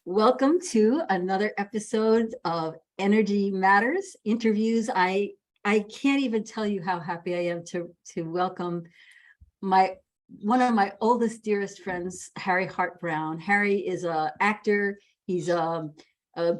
Welcome to another episode of Energy Matters interviews. I can't even tell you how happy I am to welcome one of my oldest, dearest friends, Harry Hart-Browne. Harry is an actor. He's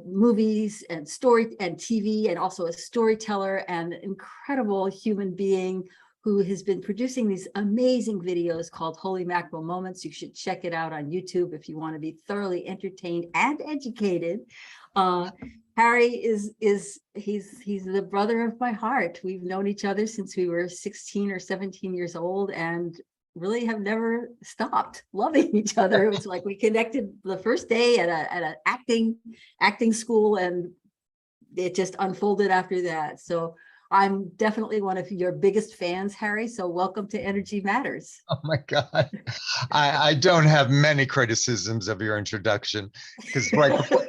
movies and story and TV, and also a storyteller and incredible human being who has been producing these amazing videos called Holy Mackerel Moments. You should check it out on YouTube if you want to be thoroughly entertained and educated. Harry he's the brother of my heart. We've known each other since we were 16 or 17 years old and really have never stopped loving each other. It was like we connected the first day at an acting school, and it just unfolded after that. So I'm definitely one of your biggest fans, Harry. So welcome to Energy Matters. Oh my God. I don't have many criticisms of your introduction, because right before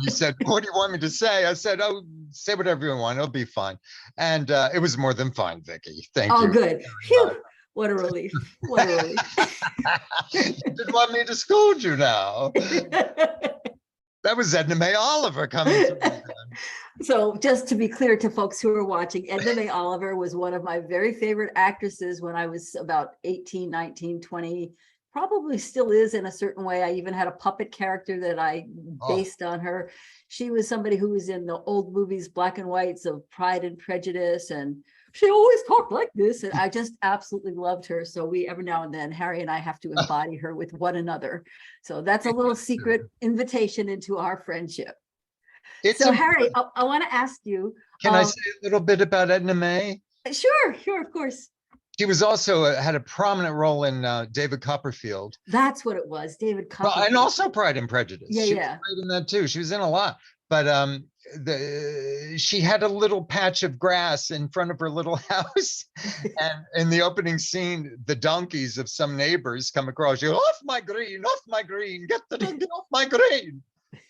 you said, what do you want me to say? I said, oh, say whatever you want. It'll be fine. And it was more than fine, Vicki. Thank you. Oh, good. Phew. What a relief. What a relief. You didn't want me to scold you now. That was Edna Mae Oliver coming through. So just to be clear to folks who are watching, Edna Mae Oliver was one of my very favorite actresses when I was about 18, 19, 20, probably still is in a certain way. I even had a puppet character that I based on her. She was somebody who was in the old movies, black and whites of Pride and Prejudice, and she always talked like this, and I just absolutely loved her. So we, every now and then, Harry and I have to embody her with one another. So that's a little secret invitation into our friendship. So Harry, I want to ask you. Can I say a little bit about Edna Mae? Sure, of course. She was also had a prominent role in David Copperfield. That's what it was, David Copperfield. Well, and also Pride and Prejudice. Yeah, she yeah. was great in that too. She was in a lot. But she had a little patch of grass in front of her little house. And in the opening scene, the donkeys of some neighbors come across. You, off my green, get the donkey off my green.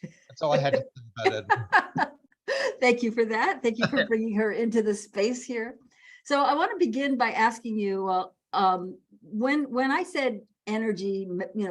That's all I had to say about it. Thank you for that. Thank you for bringing her into the space here. So I want to begin by asking you, when I said energy,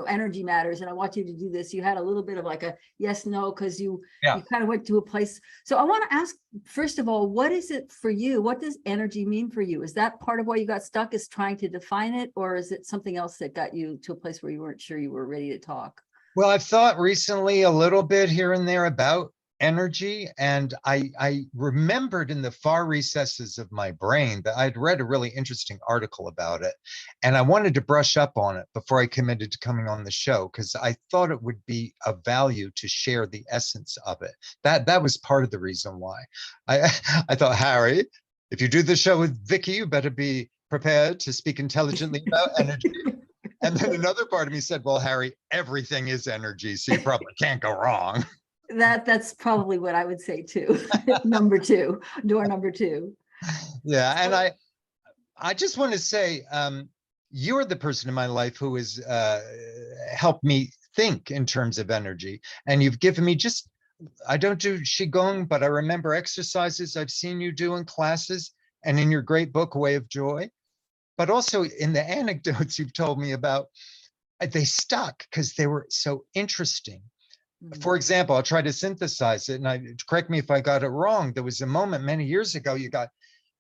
energy matters, and I want you to do this, you had a little bit of like a yes, no, because you kind of went to a place. So I want to ask, first of all, what is it for you? What does energy mean for you? Is that part of why you got stuck, is trying to define it, or is it something else that got you to a place where you weren't sure you were ready to talk? Well, I've thought recently a little bit here and there about energy, and I remembered in the far recesses of my brain that I'd read a really interesting article about it, and I wanted to brush up on it before I committed to coming on the show, because I thought it would be of value to share the essence of it. That was part of the reason why. I thought, Harry, if you do the show with Vicki, you better be prepared to speak intelligently about energy. And then another part of me said, well, Harry, everything is energy, so you probably can't go wrong. That's probably what I would say too. Door number two. Yeah, and I just want to say, you're the person in my life who has helped me think in terms of energy, and you've given me I don't do Qigong, but I remember exercises I've seen you do in classes and in your great book, Way of Joy. But also in the anecdotes you've told me about, they stuck because they were so interesting. For example, I'll try to synthesize it, and correct me if I got it wrong. There was a moment many years ago, you got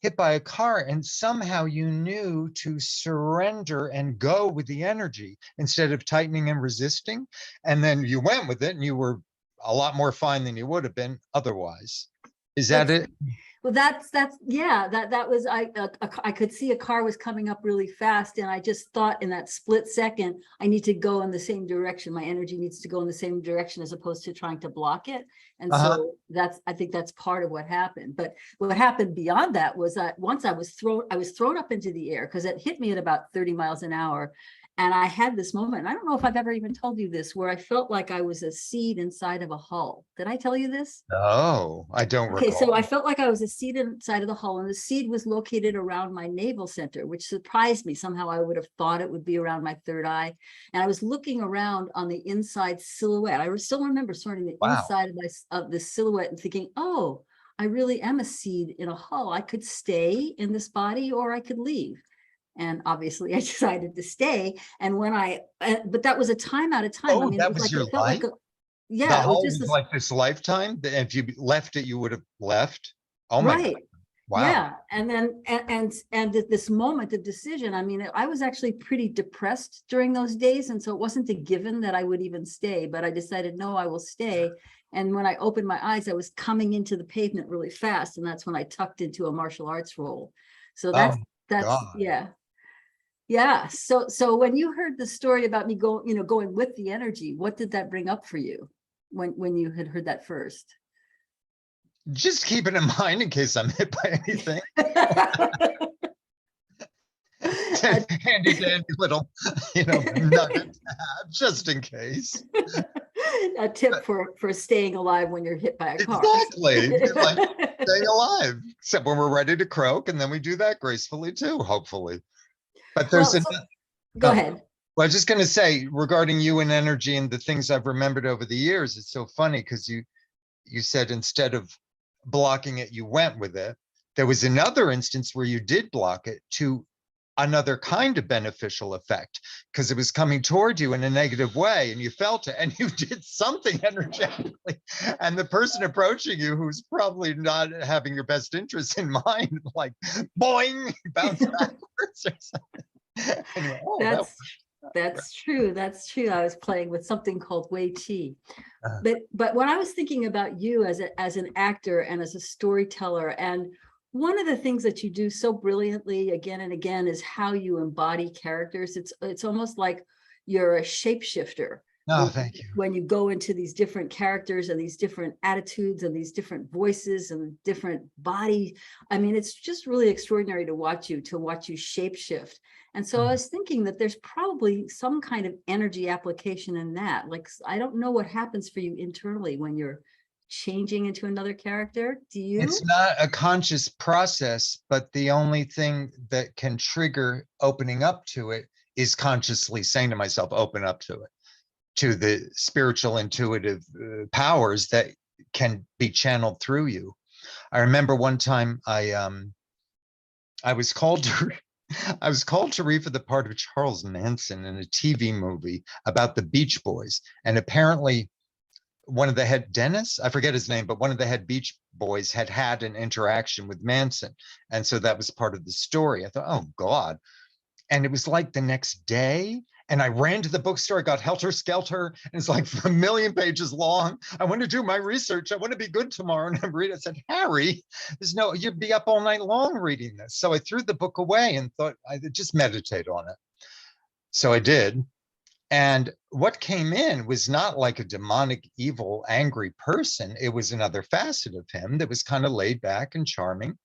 hit by a car and somehow you knew to surrender and go with the energy instead of tightening and resisting. And then you went with it and you were a lot more fine than you would have been otherwise. Is that it? Well, that was, I could see a car was coming up really fast, and I just thought in that split second, I need to go in the same direction. My energy needs to go in the same direction as opposed to trying to block it. And so I think that's part of what happened. But what happened beyond that was that once I was thrown up into the air, because it hit me at about 30 miles an hour. And I had this moment, I don't know if I've ever even told you this, where I felt like I was a seed inside of a hull. Did I tell you this? No, I don't recall. Okay, so I felt like I was a seed inside of the hull, and the seed was located around my navel center, which surprised me. Somehow I would have thought it would be around my third eye. And I was looking around on the inside silhouette. I still remember sorting the inside of the silhouette and thinking, oh, I really am a seed in a hull. I could stay in this body or I could leave. And obviously I decided to stay. And when but that was a time out of time. Oh, I mean, that was your life? The yeah, it was whole just was this. like this lifetime. If you left it, you would have left. Oh my God. Right. Wow. Yeah. And then, and at this moment of decision, I mean, I was actually pretty depressed during those days. And so it wasn't a given that I would even stay, but I decided, no, I will stay. And when I opened my eyes, I was coming into the pavement really fast. And that's when I tucked into a martial arts role. So Oh that's, God. yeah. Yeah. So when you heard the story about me going with the energy, what did that bring up for you when you had heard that first? Just keep it in mind in case I'm hit by anything. A, Handy dandy little, nugget to have just in case. a tip for staying alive when you're hit by a car. Exactly. Like staying alive, except when we're ready to croak, and then we do that gracefully too, hopefully. But Well, there's an go oh, ahead. well, I was just going to say regarding you and energy and the things I've remembered over the years, it's so funny because you said instead of blocking it, you went with it. There was another instance where you did block it to another kind of beneficial effect because it was coming toward you in a negative way and you felt it and you did something energetically. And the person approaching you, who's probably not having your best interests in mind, like boing, bounce backwards or something. Anyway, oh, that That's that's true. That's true. I was playing with something called Wei Chi. uh, But when I was thinking about you as an actor and as a storyteller, and one of the things that you do so brilliantly again and again is how you embody characters. It's almost like you're a shapeshifter no, thank you. when you go into these different characters and these different attitudes and these different voices and different body. I mean, it's just really extraordinary to watch you shapeshift. And so I was thinking that there's probably some kind of energy application in that. Like, I don't know what happens for you internally when you're changing into another character. Do you? It's not a conscious process, but the only thing that can trigger opening up to it is consciously saying to myself, open up to it, to the spiritual intuitive powers that can be channeled through you. I remember one time I was called to I was called to read for the part of Charles Manson in a TV movie about the Beach Boys. And apparently one of the head Dennis, I forget his name, but one of the head Beach Boys had an interaction with Manson. And so that was part of the story. I thought, oh God. And it was like the next day. And I ran to the bookstore, got Helter Skelter, and it's like a million pages long. I want to do my research. I want to be good tomorrow. And I'm reading. I said, Harry, you'd be up all night long reading this. So I threw the book away and thought I'd just meditate on it. So I did. And what came in was not like a demonic, evil, angry person. It was another facet of him that was kind of laid back and charming.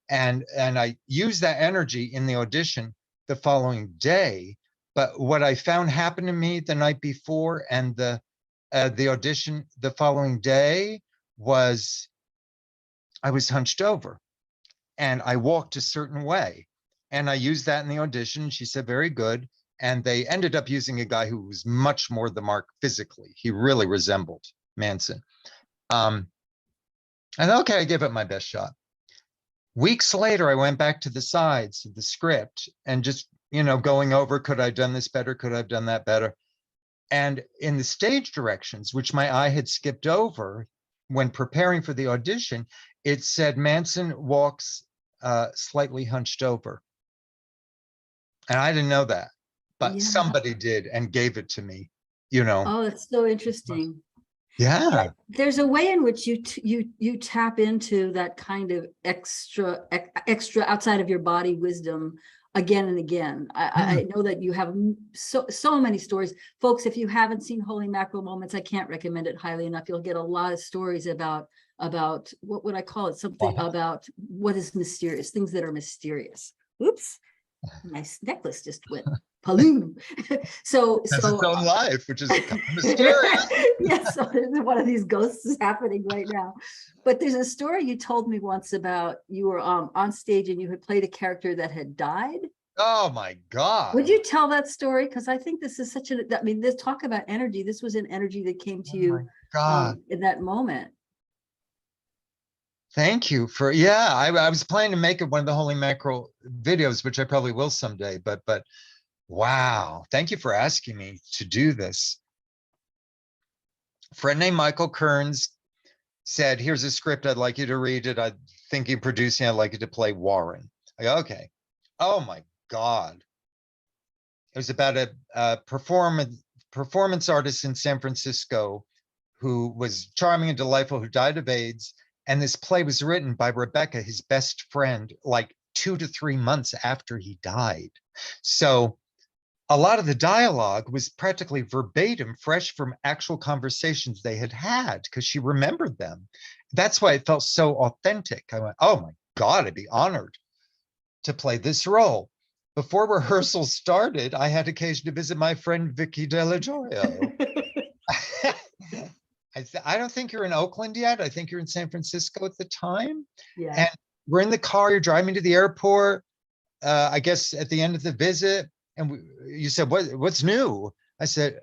And I used that energy in the audition the following day. But what I found happened to me the night before and the audition the following day was I was hunched over and I walked a certain way. And I used that in the audition. She said, very good. And they ended up using a guy who was much more the mark physically. He really resembled Manson. And okay, I gave it my best shot. Weeks later, I went back to the sides of the script and just, going over, could I have done this better? Could I have done that better? And in the stage directions, which my eye had skipped over when preparing for the audition, it said Manson walks slightly hunched over. And I didn't know that, but Yeah. somebody did and gave it to me, Oh, that's so interesting. Yeah. There's a way in which you tap into that kind of extra outside of your body wisdom again and again. I know that you have so many stories, folks. If you haven't seen Holy Mackerel Moments, I can't recommend it highly enough. You'll get a lot of stories about what would I call it? Something about what is mysterious, things that are mysterious. Oops, my necklace just went paloom. so Has its own life, which is kind of mysterious. yes, so one of these ghosts is happening right now. But there's a story you told me once about you were on stage and you had played a character that had died. Oh my God. Would you tell that story? Because I think this is such a, I mean, this talk about energy, this was an energy that came to you in that moment. Thank you for, yeah, I was planning to make it one of the Holy Mackerel videos, which I probably will someday, but wow, thank you for asking me to do this. friend named Michael Kearns said, here's a script, I'd like you to read it. I'm thinking producing, I'd like you to play Warren. I go, okay. Oh my God. It was about a performance artist in San Francisco who was charming and delightful, who died of AIDS. And this play was written by Rebecca, his best friend, like 2 to 3 months after he died. So a lot of the dialogue was practically verbatim, fresh from actual conversations they had had, because she remembered them. That's why it felt so authentic. I went, oh my God, I'd be honored to play this role. Before rehearsal started, I had occasion to visit my friend Vicki Dello Joio. I don't think you're in Oakland yet. I think you're in San Francisco at the time. Yeah. And we're in the car, you're driving to the airport, I guess at the end of the visit. And you said, what's new? I said,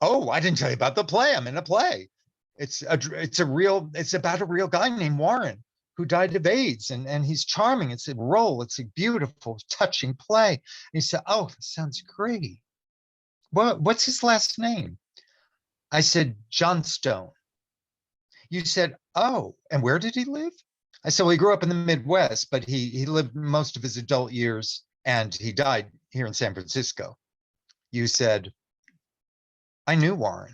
oh, I didn't tell you about the play. I'm in a play. It's about a real guy named Warren who died of AIDS, and he's charming. It's a role. It's a beautiful, touching play. And he said, oh, that sounds great. What's his last name? I said, Johnstone. You said, oh, and where did he live? I said, well, he grew up in the Midwest, but he lived most of his adult years, and he died here in San Francisco. You said, I knew Warren.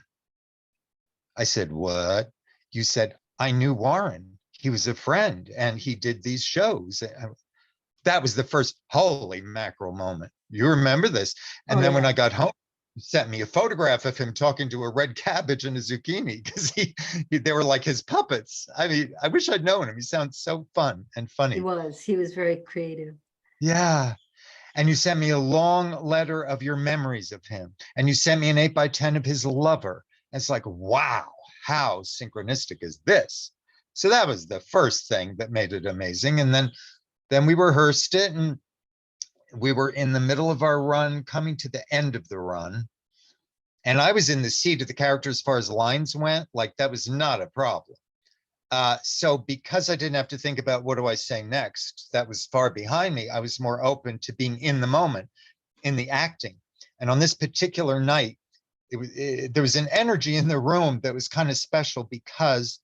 I said, what? You said, I knew Warren. He was a friend and he did these shows. That was the first holy mackerel moment. You remember this? And then when I got home, he sent me a photograph of him talking to a red cabbage and a zucchini, because they were like his puppets. I mean, I wish I'd known him. He sounds so fun and funny. He was very creative. Yeah. And you sent me a long letter of your memories of him. And you sent me an 8x10 of his lover. And it's like, wow, how synchronistic is this? So that was the first thing that made it amazing. And then we rehearsed it, and we were in the middle of our run, coming to the end of the run. And I was in the seat of the character as far as lines went. Like, that was not a problem. So because I didn't have to think about what do I say next, that was far behind me, I was more open to being in the moment, in the acting. And on this particular night, there was an energy in the room that was kind of special, because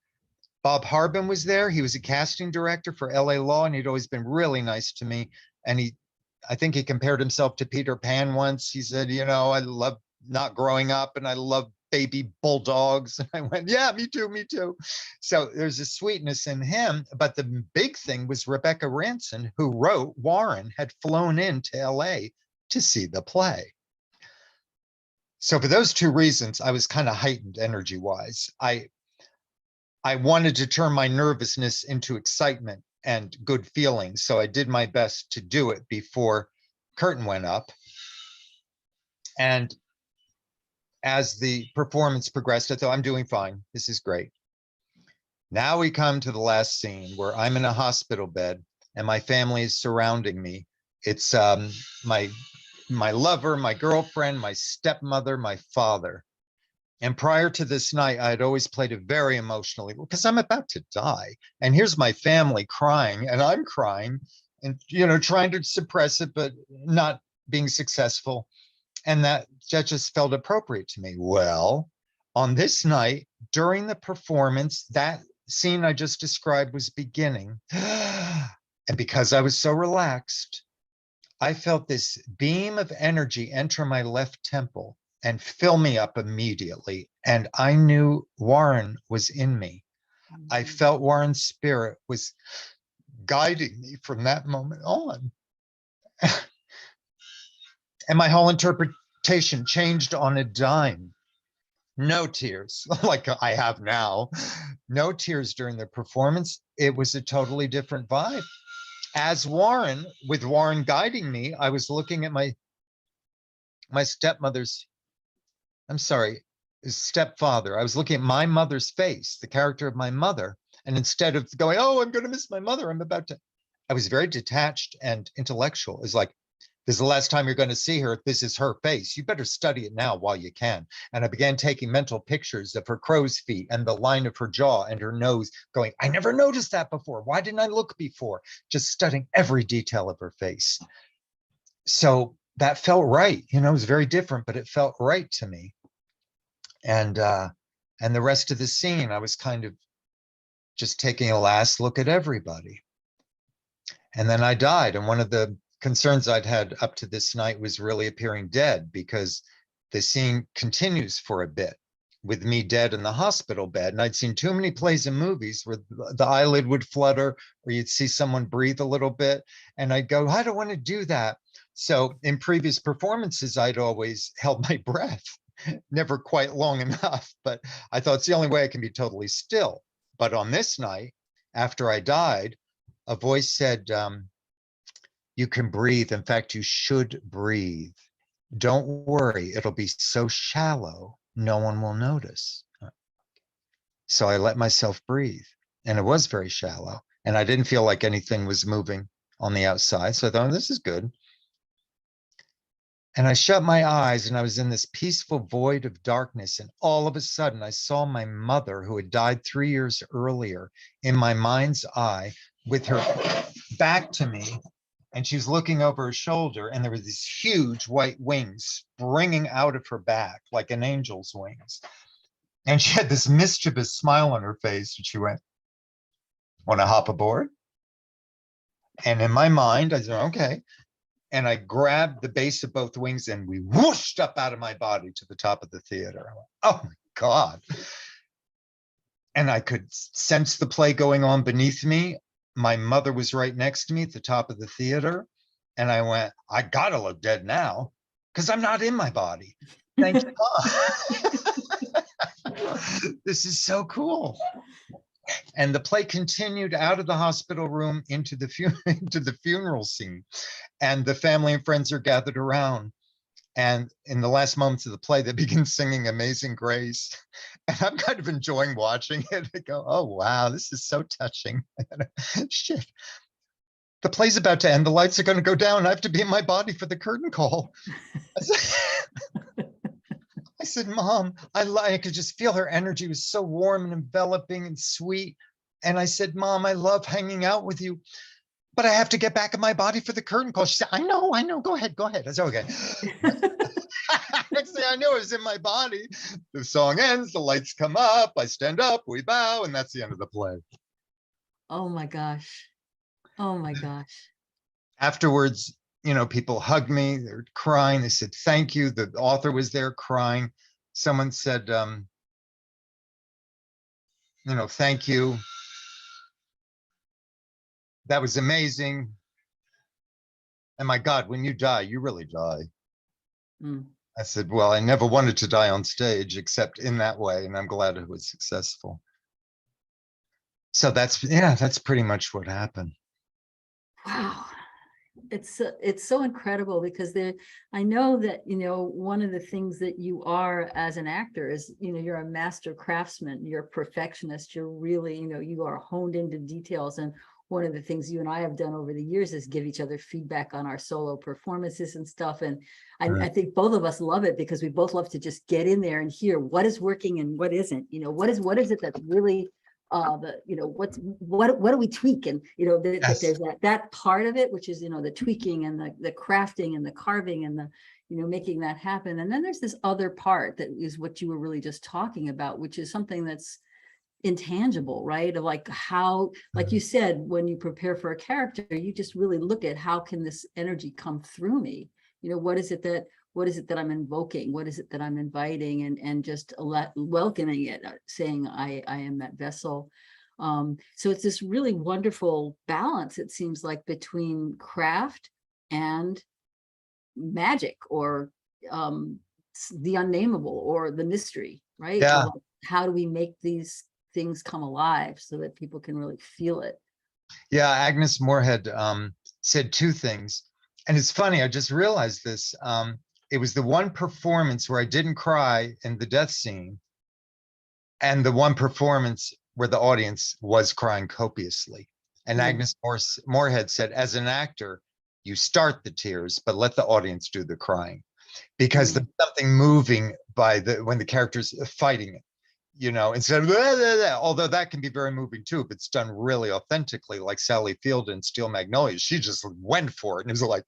Bob Harbin was there. He was a casting director for LA Law, and he'd always been really nice to me. And I think he compared himself to Peter Pan once. He said, you know, I love not growing up, and I love baby bulldogs. And I went, yeah, me too, me too. So there's a sweetness in him. But the big thing was Rebecca Ranson, who wrote Warren, had flown into LA to see the play. So for those two reasons, I was kind of heightened energy-wise. I wanted to turn my nervousness into excitement and good feelings. So I did my best to do it before curtain went up. And as the performance progressed, I thought, I'm doing fine. This is great. Now we come to the last scene where I'm in a hospital bed and my family is surrounding me. It's my lover, my girlfriend, my stepmother, my father. And prior to this night, I had always played it very emotionally, because I'm about to die. And here's my family crying, and I'm crying, and, you know, trying to suppress it, but not being successful. And that just felt appropriate to me. Well, on this night, during the performance, that scene I just described was beginning. And because I was so relaxed, I felt this beam of energy enter my left temple and fill me up immediately. And I knew Warren was in me. I felt Warren's spirit was guiding me from that moment on. And my whole interpretation changed on a dime. No tears, like I have now. No tears during the performance. It was a totally different vibe. As Warren, with Warren guiding me, I was looking at my stepmother's, I'm sorry, his stepfather. I was looking at my mother's face, the character of my mother. And instead of going, oh, I'm going to miss my mother, I was very detached and intellectual. It's like, this is the last time you're going to see her. If this is her face, you better study it now while you can. And I began taking mental pictures of her crow's feet and the line of her jaw and her nose, going, I never noticed that before. Why didn't I look before? Just studying every detail of her face. So that felt right. You know, it was very different, but it felt right to me. And And the rest of the scene, I was kind of just taking a last look at everybody. And then I died. And one of the concerns I'd had up to this night was really appearing dead, because the scene continues for a bit with me dead in the hospital bed. And I'd seen too many plays and movies where the eyelid would flutter, or you'd see someone breathe a little bit. And I'd go, I don't want to do that. So in previous performances, I'd always held my breath, never quite long enough, but I thought it's the only way I can be totally still. But on this night, after I died, a voice said, you can breathe. In fact, you should breathe. Don't worry, it'll be so shallow, no one will notice. So I let myself breathe, and it was very shallow, and I didn't feel like anything was moving on the outside. So I thought, this is good. And I shut my eyes, and I was in this peaceful void of darkness. And all of a sudden, I saw my mother, who had died 3 years earlier, in my mind's eye, with her back to me. And she was looking over her shoulder, and there were these huge white wings springing out of her back like an angel's wings. And she had this mischievous smile on her face, and she went, want to hop aboard? And in my mind, I said, okay. And I grabbed the base of both wings, and we whooshed up out of my body to the top of the theater. I went, oh my God. And I could sense the play going on beneath me. My mother was right next to me at the top of the theater. And I went, I gotta look dead now, because I'm not in my body. Thank you, Mom. This is so cool. And the play continued out of the hospital room into the funeral scene. And the family and friends are gathered around. And in the last moments of the play, they begin singing Amazing Grace. And I'm kind of enjoying watching it. I go, oh, wow, this is so touching. Shit. The play's about to end. The lights are going to go down. I have to be in my body for the curtain call. I said, Mom, I could just feel her energy was so warm and enveloping and sweet. And I said, Mom, I love hanging out with you, but I have to get back in my body for the curtain call. She said, I know. Go ahead. I said, okay. Next thing I knew, I was in my body. The song ends, the lights come up, I stand up, we bow, and that's the end of the play. Oh my gosh. Oh my gosh. Afterwards, people hugged me, they were crying, they said, thank you. The author was there crying. Someone said, thank you. That was amazing. And my God, when you die, you really die. Mm. I said, well, I never wanted to die on stage except in that way, and I'm glad it was successful. So that's pretty much what happened. Wow. It's so incredible, because I know that, one of the things that you are as an actor is, you're a master craftsman, you're a perfectionist, you're really, you are honed into details. And one of the things you and I have done over the years is give each other feedback on our solo performances and stuff. And I think both of us love it, because we both love to just get in there and hear what is working and what isn't, what is it that's really what do we tweak? And Yes. there's that part of it, which is the tweaking and the crafting and the carving and the making that happen. And then there's this other part that is what you were really just talking about, which is something that's intangible, right? Of like how, like you said, when you prepare for a character, you just really look at how can this energy come through me? What is it that I'm invoking? What is it that I'm inviting, and just welcoming it, saying I am that vessel. So it's this really wonderful balance, it seems like, between craft and magic, or the unnameable, or the mystery, right? Yeah. Like, how do we make these things come alive so that people can really feel it? Yeah, Agnes Moorehead said two things. And it's funny, I just realized this. It was the one performance where I didn't cry in the death scene, and the one performance where the audience was crying copiously. And Agnes Moorehead said, as an actor, you start the tears, but let the audience do the crying, because there's something moving when the character's fighting it. Instead of blah, blah, blah, although that can be very moving too, if it's done really authentically, like Sally Field in Steel Magnolias, she just went for it. And it was like,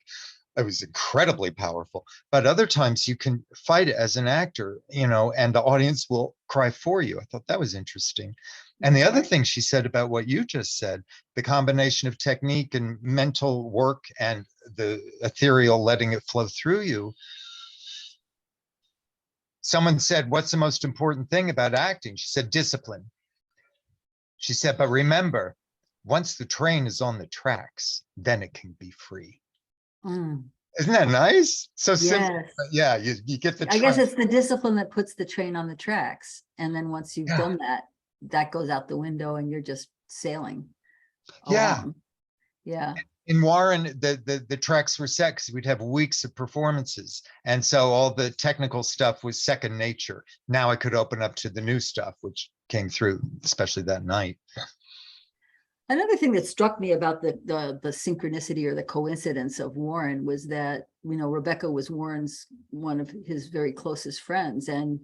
it was incredibly powerful. But other times you can fight it as an actor, and the audience will cry for you. I thought that was interesting. And the other thing she said about what you just said, the combination of technique and mental work and the ethereal letting it flow through you. Someone said, what's the most important thing about acting? She said, discipline. She said, but remember, once the train is on the tracks, then it can be free. Mm. Isn't that nice? So simple. Yes. But yeah, you get the I guess it's the discipline that puts the train on the tracks. And then once you've done that, that goes out the window and you're just sailing along. Yeah. In Warren, the tracks were set because we'd have weeks of performances. And so all the technical stuff was second nature. Now I could open up to the new stuff, which came through, especially that night. Another thing that struck me about the synchronicity or the coincidence of Warren was that, Rebecca was Warren's one of his very closest friends, and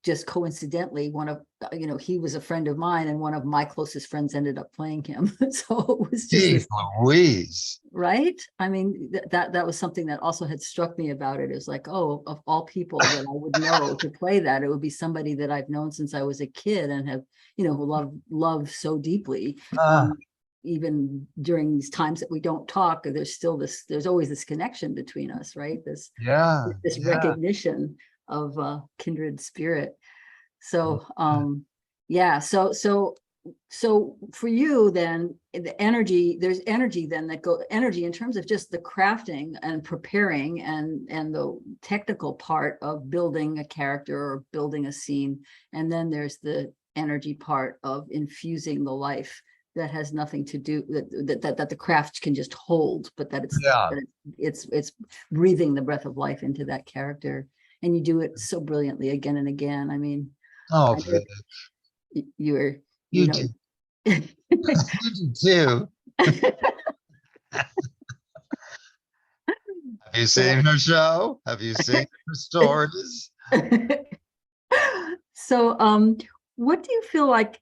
just coincidentally, he was a friend of mine, and one of my closest friends ended up playing him. So it was just Louise. Right? I mean, that was something that also had struck me about it. It was like, oh, of all people that I would know to play that, it would be somebody that I've known since I was a kid and have, who love so deeply. Even during these times that we don't talk, there's always this connection between us, right? This recognition of kindred spirit. So so for you then, there's energy then energy in terms of just the crafting and preparing and the technical part of building a character or building a scene, and then there's the energy part of infusing the life that has nothing to do that the craft can just hold, but that it's breathing the breath of life into that character, and you do it so brilliantly again and again. I mean, you do. You do too. Have you seen her show? Have you seen her stories? So what do you feel like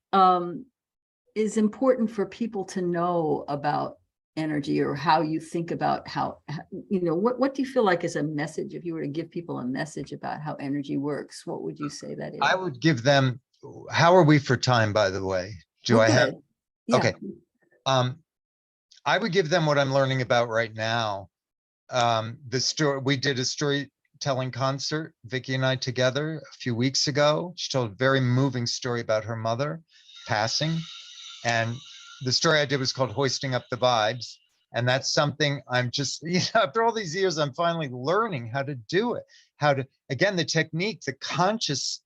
is important for people to know about energy, or how you think about what do you feel like is a message? If you were to give people a message about how energy works, what would you say that is? I would give them, how are we for time, by the way? Yeah. Okay. I would give them what I'm learning about right now. The story, we did a storytelling concert, Vicki and I together a few weeks ago. She told a very moving story about her mother passing. And the story I did was called Hoisting Up the Vibes. And that's something I'm just, after all these years, I'm finally learning how to do it. Again, the technique, the conscious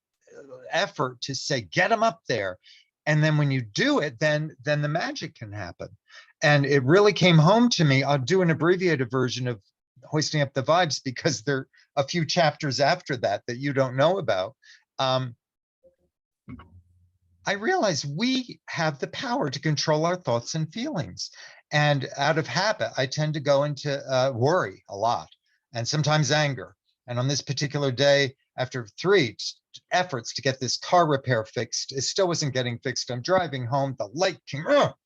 effort to say, get them up there. And then when you do it, then the magic can happen. And it really came home to me. I'll do an abbreviated version of Hoisting Up the Vibes because there are a few chapters after that you don't know about. I realized we have the power to control our thoughts and feelings. And out of habit, I tend to go into worry a lot, and sometimes anger. And on this particular day, after 3 efforts to get this car repair fixed, it still wasn't getting fixed. I'm driving home, the light came up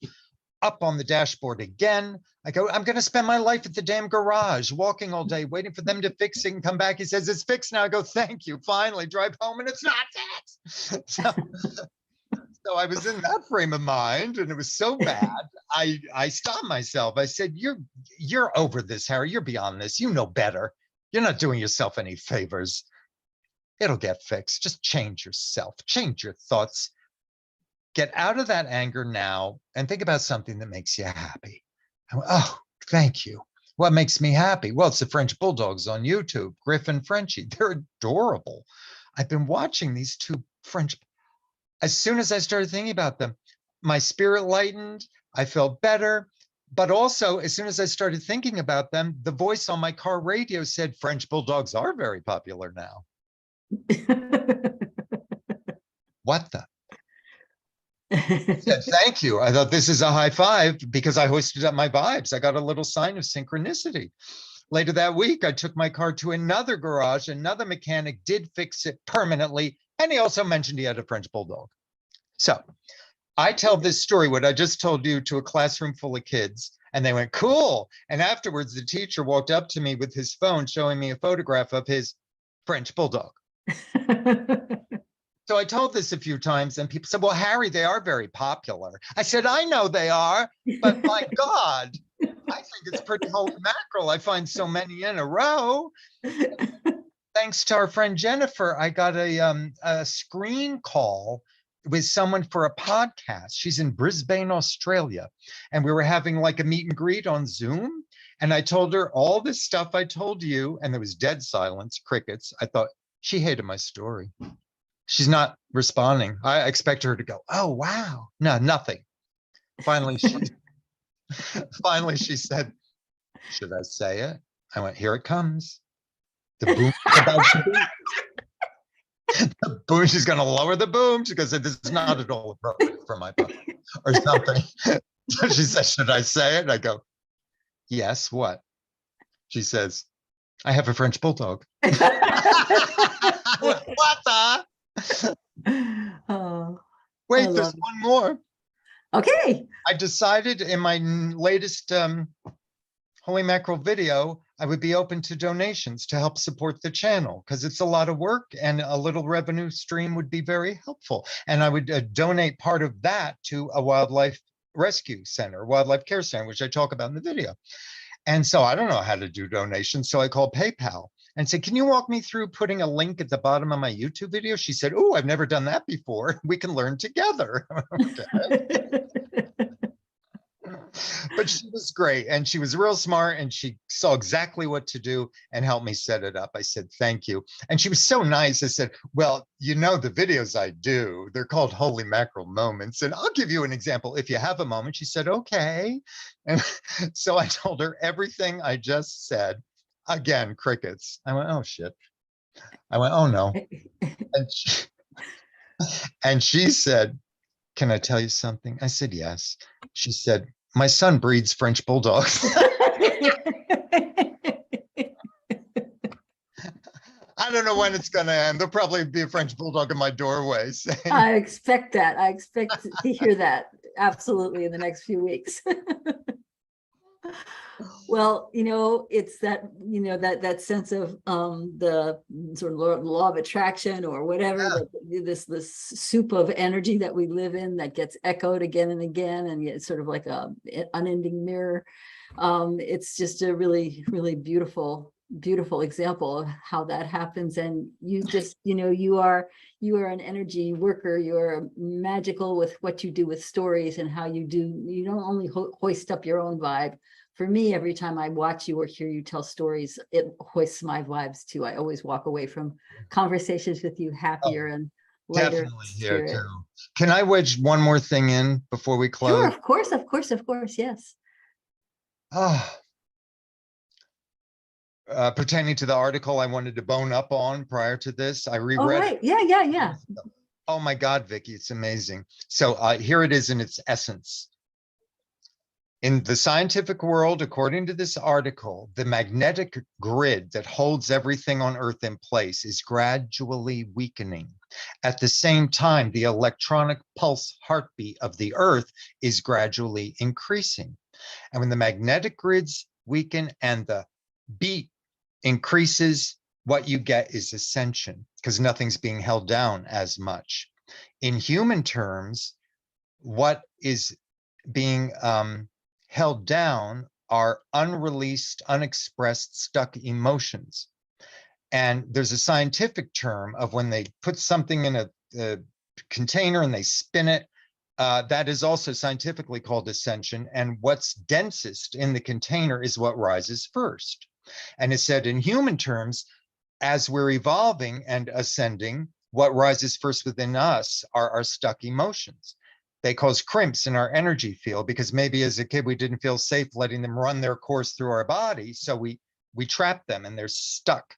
on the dashboard again. I go, I'm going to spend my life at the damn garage, walking all day, waiting for them to fix it and come back. He says, it's fixed now. I go, thank you. Finally drive home and it's not fixed. So I was in that frame of mind, and it was so bad. I stopped myself. I said, you're over this, Harry. You're beyond this. You know better. You're not doing yourself any favors. It'll get fixed. Just change yourself. Change your thoughts. Get out of that anger now and think about something that makes you happy. I went, oh, thank you. What makes me happy? Well, it's the French bulldogs on YouTube, Griff and Frenchie. They're adorable. I've been watching these 2 French. As soon as I started thinking about them, my spirit lightened. I felt better. But also, as soon as I started thinking about them, the voice on my car radio said, French bulldogs are very popular now. What the? I said, thank you. I thought this is a high five because I hoisted up my vibes. I got a little sign of synchronicity. Later that week, I took my car to another garage. Another mechanic did fix it permanently. And he also mentioned he had a French bulldog. So I tell this story, what I just told you, to a classroom full of kids. And they went, cool. And afterwards, the teacher walked up to me with his phone, showing me a photograph of his French bulldog. So I told this a few times, and people said, well, Harry, they are very popular. I said, I know they are, but my God, I think it's pretty holy mackerel. I find so many in a row. Thanks to our friend Jennifer, I got a screen call with someone for a podcast. She's in Brisbane, Australia. And we were having like a meet and greet on Zoom. And I told her all this stuff I told you, and there was dead silence, crickets. I thought, she hated my story. She's not responding. I expect her to go, oh, wow. No, nothing. Finally, she said, should I say it? I went, here it comes. The boom is about to be. The boom, she's going to lower the boom. She goes, this is not at all appropriate for my book or something. So she says, should I say it? I go, yes, what? She says, I have a French bulldog. What the? Oh, Wait, there's one more. okay. I decided in my latest Holy Mackerel video, I would be open to donations to help support the channel because it's a lot of work and a little revenue stream would be very helpful. And I would donate part of that to a wildlife rescue center, wildlife care center, which I talk about in the video. And so I don't know how to do donations. So I called PayPal and said, can you walk me through putting a link at the bottom of my YouTube video? She said, oh, I've never done that before. We can learn together. Okay. But she was great and she was real smart and she saw exactly what to do and helped me set it up. I said, thank you. And she was so nice. I said, well, you know, the videos I do, they're called Holy Mackerel Moments. And I'll give you an example if you have a moment. She said, okay. And so I told her everything I just said. Again, crickets. I went, oh, shit. I went, oh, no. And she said, can I tell you something? I said, yes. She said, my son breeds French bulldogs. I don't know when it's going to end. There'll probably be a French bulldog in my doorway saying, I expect that. I expect to hear that absolutely in the next few weeks. Well, you know, it's that, you know, that sense of the sort of law of attraction or whatever, yeah. this soup of energy that we live in that gets echoed again and again, and it's sort of like a unending mirror. It's just a really, really beautiful example of how that happens. And you just, you know, you are an energy worker. You're magical with what you do with stories and how you don't only hoist up your own vibe. For me, every time I watch you or hear you tell stories, it hoists my vibes too. I always walk away from conversations with you happier and lighter. Definitely here too. Can I wedge one more thing in before we close? Sure, of course, yes. Pertaining to the article I wanted to bone up on prior to this, I reread. Oh, right. Yeah. Oh my God, Vicki, it's amazing. So here it is in its essence. In the scientific world, according to this article, the magnetic grid that holds everything on Earth in place is gradually weakening. At the same time, the electronic pulse heartbeat of the Earth is gradually increasing. And when the magnetic grids weaken and the beat increases, what you get is ascension because nothing's being held down as much. In human terms, what is being held down are unreleased, unexpressed, stuck emotions. And there's a scientific term of when they put something in a container and they spin it, that is also scientifically called ascension. And what's densest in the container is what rises first. And it said in human terms, as we're evolving and ascending, what rises first within us are our stuck emotions. They cause crimps in our energy field because maybe as a kid, we didn't feel safe letting them run their course through our body. So we trap them and they're stuck.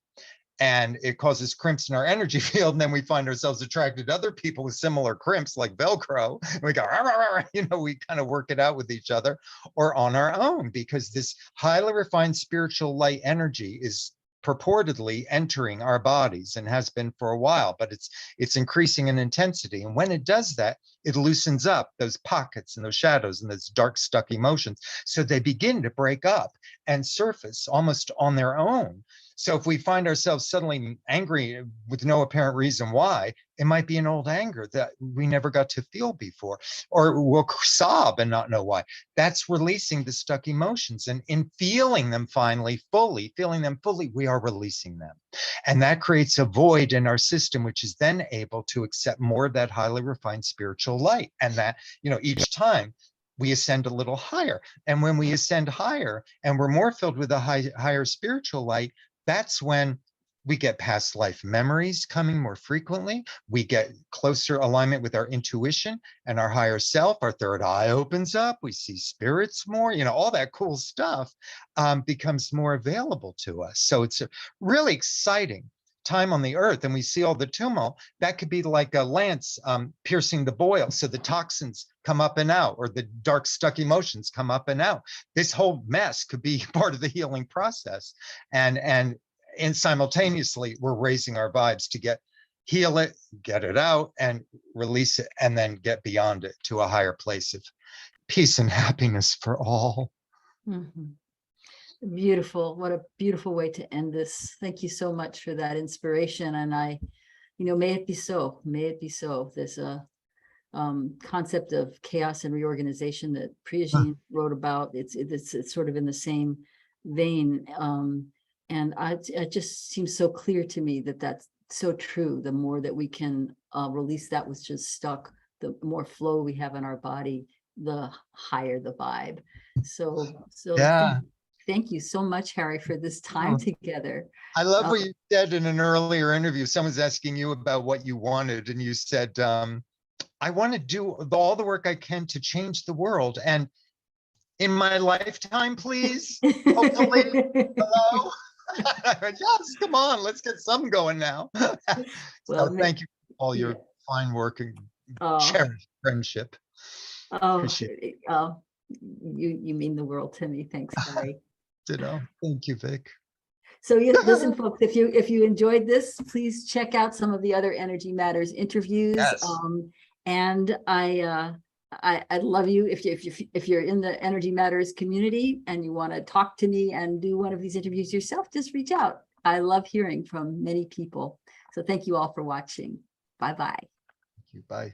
And it causes crimps in our energy field. And then we find ourselves attracted to other people with similar crimps like Velcro. And we go, rah, rah, rah, you know, we kind of work it out with each other or on our own because this highly refined spiritual light energy is purportedly entering our bodies and has been for a while, but it's increasing in intensity. And when it does that, it loosens up those pockets and those shadows and those dark, stuck emotions. So they begin to break up and surface almost on their own. So if we find ourselves suddenly angry with no apparent reason why, it might be an old anger that we never got to feel before, or we'll sob and not know why. That's releasing the stuck emotions. And in feeling them finally, feeling them fully, we are releasing them. And that creates a void in our system, which is then able to accept more of that highly refined spiritual light. And that, each time we ascend a little higher. And when we ascend higher and we're more filled with a higher spiritual light, that's when we get past life memories coming more frequently. We get closer alignment with our intuition and our higher self. Our third eye opens up. We see spirits more, all that cool stuff becomes more available to us. So it's a really exciting time on the earth, and we see all the tumult. That could be like a lance piercing the boil. So the toxins come up and out, or the dark, stuck emotions come up and out. This whole mess could be part of the healing process. And simultaneously, we're raising our vibes to heal it, get it out, and release it, and then get beyond it to a higher place of peace and happiness for all. Mhm. Beautiful. What a beautiful way to end this. Thank you so much for that inspiration. And may it be so. May it be so. There's a concept of chaos and reorganization that Priyajin wrote about. It's sort of in the same vein. And it just seems so clear to me that that's so true. The more that we can release that which is stuck, the more flow we have in our body, the higher the vibe. So Yeah. thank you so much, Harry, for this time together. I love what you said in an earlier interview. Someone's asking you about what you wanted, and you said, I want to do all the work I can to change the world. And in my lifetime, please, hopefully, hello. Yes, come on, let's get some going now. So thank you for all your fine work and cherished friendship. You mean the world to me. Thanks, Harry. Thank you, Vic. So listen, folks, if you enjoyed this, please check out some of the other Energy Matters interviews. Yes. And I love you. If you're in the Energy Matters community and you want to talk to me and do one of these interviews yourself, just reach out. I love hearing from many people. So thank you all for watching. Bye-bye. Thank you. Bye.